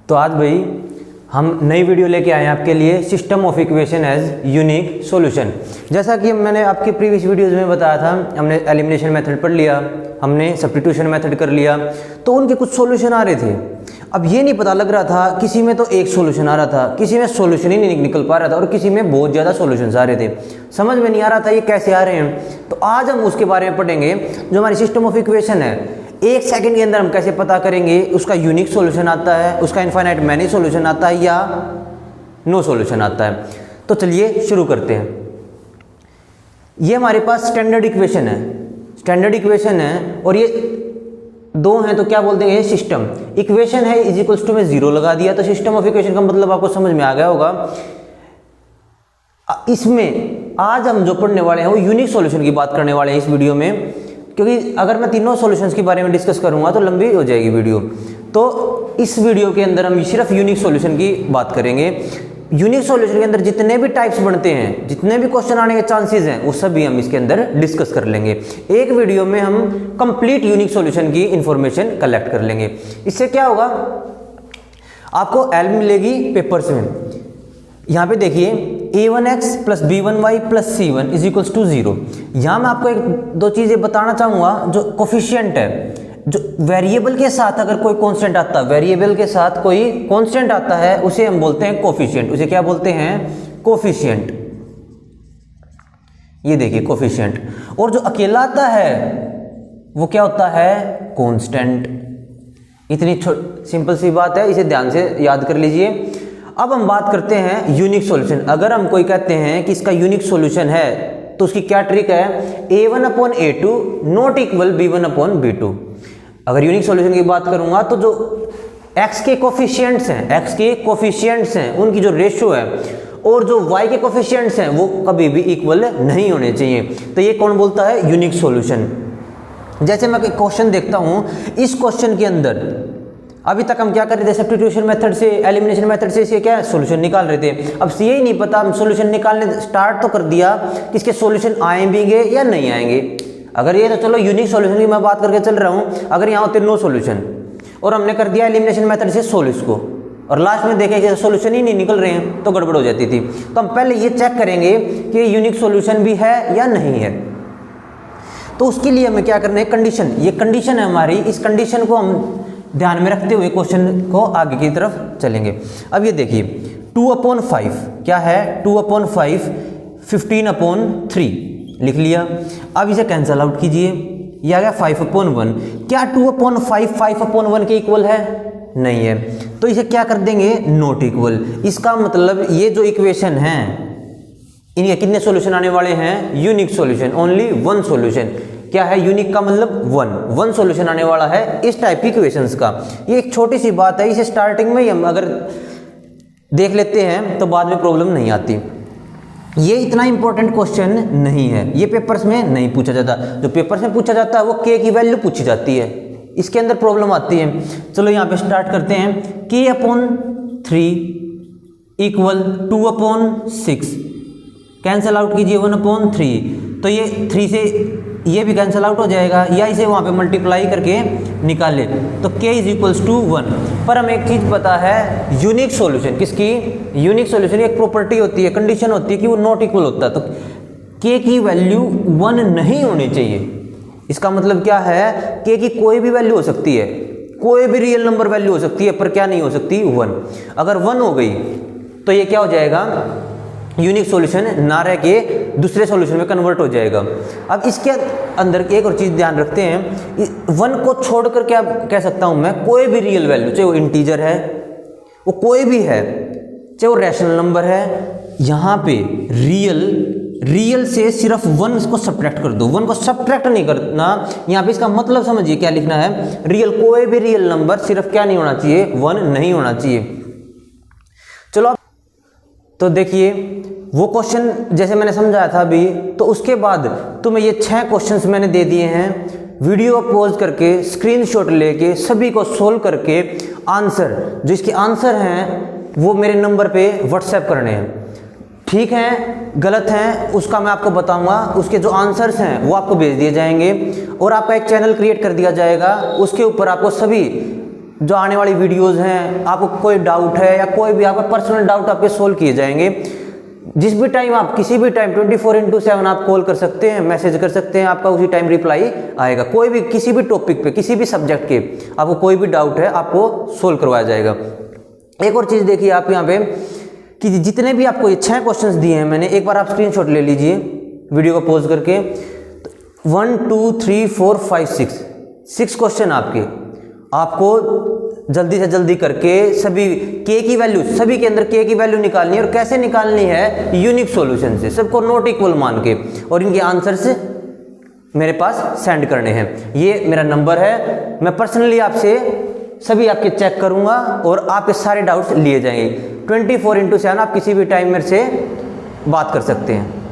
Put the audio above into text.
तो आज भाई हम नई वीडियो लेके आए हैं आपके लिए, system of equation as unique solution. जैसा कि मैंने आपके प्रीवियस वीडियोस में बताया था, हमने एलिमिनेशन मेथड पढ़ लिया, हमने सब्स्टिट्यूशन मेथड कर लिया, तो उनके कुछ सॉल्यूशन आ रहे थे। अब ये नहीं पता लग रहा था, किसी में तो एक सॉल्यूशन आ रहा था, किसी में सॉल्यूशन ही नहीं निकल पा रहा था और किसी में बहुत ज़्यादा सॉल्यूशंस आ रहे थे। समझ में नहीं आ रहा था ये कैसे आ रहे हैं। तो आज हम उसके बारे में पढ़ेंगे। जो हमारी सिस्टम ऑफ इक्वेशन है, एक सेकंड के अंदर हम कैसे पता करेंगे उसका यूनिक सॉल्यूशन आता है, उसका इनफाइनाइट मैनी सॉल्यूशन आता है या नो सॉल्यूशन आता है। तो चलिए शुरू करते हैं। ये हमारे पास स्टैंडर्ड इक्वेशन है, स्टैंडर्ड इक्वेशन है और ये दो हैं तो क्या बोल देंगे, सिस्टम इक्वेशन है इज इक्वल्स टू में 0 लगा दिया तो सिस्टम ऑफ इक्वेशन का मतलब आपको समझ में आ गया होगा। इसमें आज हम जो पढ़ने वाले हैं वो यूनिक सॉल्यूशन की बात करने वाले हैं इस वीडियो में, क्योंकि अगर मैं तीनों सॉल्यूशंस के बारे में डिस्कस करूंगा तो लंबी हो जाएगी वीडियो। तो इस वीडियो के अंदर हम सिर्फ यूनिक सॉल्यूशन की बात करेंगे। यूनिक सॉल्यूशन के अंदर जितने भी टाइप्स बनते हैं, जितने भी क्वेश्चन आने के चांसेस हैं, वो सभी हम इसके अंदर डिस्कस कर लेंगे। एक वीडियो में हम कंप्लीट यूनिक सॉल्यूशन की इंफॉर्मेशन कलेक्ट कर लेंगे। इससे क्या होगा, आपको हेल्प मिलेगी पेपर्स में। यहाँ पे देखिए a1x plus b1y plus c1 is equals to 0। यहाँ मैं आपको एक दो चीज़ें बताना चाहूँगा। जो कोफिशिएंट है, जो वेरिएबल के साथ अगर कोई कांस्टेंट आता है, वेरिएबल के साथ कोई कांस्टेंट आता है, उसे हम बोलते हैं कोफिशिएंट। उसे क्या बोलते हैं, कोफिशिएंट। ये देखिए कोफिशिएंट। और जो अकेला आता है वो क्या होता है, कांस्टेंट। इतनी सिंपल सी बात है, इसे ध्यान से याद कर लीजिए। अब हम बात करते हैं यूनिक सॉल्यूशन। अगर हम कोई कहते हैं कि इसका यूनिक सॉल्यूशन है तो उसकी क्या ट्रिक है, a1/a2 नॉट इक्वल b1/b2। अगर यूनिक सॉल्यूशन की बात करूंगा तो जो x के कोफिशिएंट्स हैं, उनकी जो रेशियो है और जो y के कोफिशिएंट्स हैं वो कभी भी इक्वल नहीं होने चाहिए। तो ये कौन बोलता है, यूनिक सॉल्यूशन। जैसे मैं क्वेश्चन देखता हूं, इस क्वेश्चन के अंदर अभी तक हम क्या कर रहे थे, सब्स्टिट्यूशन मेथड से, एलिमिनेशन मेथड से इसके क्या सॉल्यूशन निकाल रहे थे। अब से यही नहीं पता, हम सॉल्यूशन निकालने स्टार्ट तो कर दिया कि इसके सॉल्यूशन आएंगे या नहीं आएंगे। अगर ये तो चलो यूनिक सॉल्यूशन की मैं बात करके चल रहा हूँ, अगर यहाँ होते नो सॉल्यूशन और हमने कर दिया एलिमिनेशन मेथड से सोल्व इसको और लास्ट में देखें कि सॉल्यूशन ही नहीं निकल रहे हैं तो गड़बड़ हो जाती थी। तो हम पहले ये चेक करेंगे कि ये यूनिक सॉल्यूशन भी है या नहीं है। तो उसके लिए हमें क्या करना है, कंडीशन। ये कंडीशन है हमारी, इस कंडीशन को हम ध्यान में रखते हुए क्वेश्चन को आगे की तरफ चलेंगे। अब ये देखिए 2/5 क्या है, 2/5 15/3 लिख लिया। अब इसे कैंसल आउट कीजिए, यह आ गया 5/1। क्या 2/5 5/1 के इक्वल है, नहीं है। तो इसे क्या कर देंगे, नॉट इक्वल। इसका मतलब ये जो इक्वेशन है इनके कितने सॉल्यूशन आने वाले हैं, unique solution, only one solution. क्या है यूनिक का मतलब, वन सॉल्यूशन आने वाला है इस टाइप की इक्वेशंस का। ये एक छोटी सी बात है, इसे स्टार्टिंग में ही हम अगर देख लेते हैं तो बाद में प्रॉब्लम नहीं आती। ये इतना इंपॉर्टेंट क्वेश्चन नहीं है, ये पेपर्स में नहीं पूछा जाता। जो पेपर्स में पूछा जाता है वो k की वैल्यू पूछी जाती है, इसके अंदर प्रॉब्लम आती है। चलो यहाँ पे स्टार्ट करते हैं। k/3 इक्वल 2/6, कैंसल आउट कीजिए 1/3। तो ये 3 से ये भी कैंसिल आउट हो जाएगा, या इसे वहाँ पे मल्टीप्लाई करके निकाले तो k इज इक्वल्स टू 1। पर हमें एक चीज़ पता है, यूनिक सॉल्यूशन किसकी, यूनिक सॉल्यूशन एक प्रॉपर्टी होती है, कंडीशन होती है कि वो नॉट इक्वल होता है। तो k की वैल्यू 1 नहीं होनी चाहिए। इसका मतलब क्या है, k की कोई भी वैल्यू हो सकती है, कोई भी रियल नंबर वैल्यू हो सकती है, पर क्या नहीं हो सकती, 1। अगर 1 हो गई तो ये क्या हो जाएगा, यूनिक सॉल्यूशन ना रह के दूसरे सॉल्यूशन में कन्वर्ट हो जाएगा। अब इसके अंदर एक और चीज़ ध्यान रखते हैं, 1 को छोड़कर क्या कह सकता हूं मैं, कोई भी रियल वैल्यू, चाहे वो इंटीजर है, वो कोई भी है, चाहे वो रैशनल नंबर है, यहाँ पे रियल से सिर्फ 1 को सब्ट्रैक्ट कर दो। 1 को सब्ट्रैक्ट नहीं करना, यहाँ पे इसका मतलब समझिए क्या लिखना है, रियल, कोई भी रियल नंबर सिर्फ क्या नहीं होना चाहिए, 1 नहीं होना चाहिए। चलो तो देखिए वो क्वेश्चन जैसे मैंने समझाया था अभी, तो उसके बाद तुम्हें ये 6 क्वेश्चंस मैंने दे दिए हैं। वीडियो पॉज करके स्क्रीनशॉट लेके सभी को सोल्व करके आंसर, जो इसके आंसर हैं वो मेरे नंबर पे व्हाट्सएप करने हैं। ठीक है गलत हैं उसका मैं आपको बताऊंगा, उसके जो आंसर्स हैं वो आपको भेज दिए जाएंगे और आपका एक चैनल क्रिएट कर दिया जाएगा, उसके ऊपर आपको सभी जो आने वाली वीडियोस हैं, आपको कोई डाउट है या कोई भी आपका पर्सनल डाउट आपके सोल्व किए जाएंगे। जिस भी टाइम आप किसी भी टाइम 24/7 आप कॉल कर सकते हैं, मैसेज कर सकते हैं, आपका उसी टाइम रिप्लाई आएगा। कोई भी किसी भी टॉपिक पे, किसी भी सब्जेक्ट के आपको कोई भी डाउट है आपको सोल्व करवाया जाएगा। एक और चीज़ देखिए आप यहाँ पे कि जितने भी आपको 6 क्वेश्चंस दिए हैं मैंने, एक बार आप स्क्रीनशॉट ले लीजिए वीडियो को पॉज करके। 1 2 3 4 5 6 क्वेश्चन आपको जल्दी से जल्दी करके सभी के की वैल्यू, सभी के अंदर के की वैल्यू निकालनी है। और कैसे निकालनी है? यूनिक सॉल्यूशन से, सबको नॉट इक्वल मान के, और इनके आंसर्स मेरे पास सेंड करने हैं। ये मेरा नंबर है, मैं पर्सनली आपसे सभी आपके चेक करूंगा और आपके सारे डाउट्स लिए जाएंगे। 24/7 आप किसी भी टाइम मेरे से बात कर सकते हैं।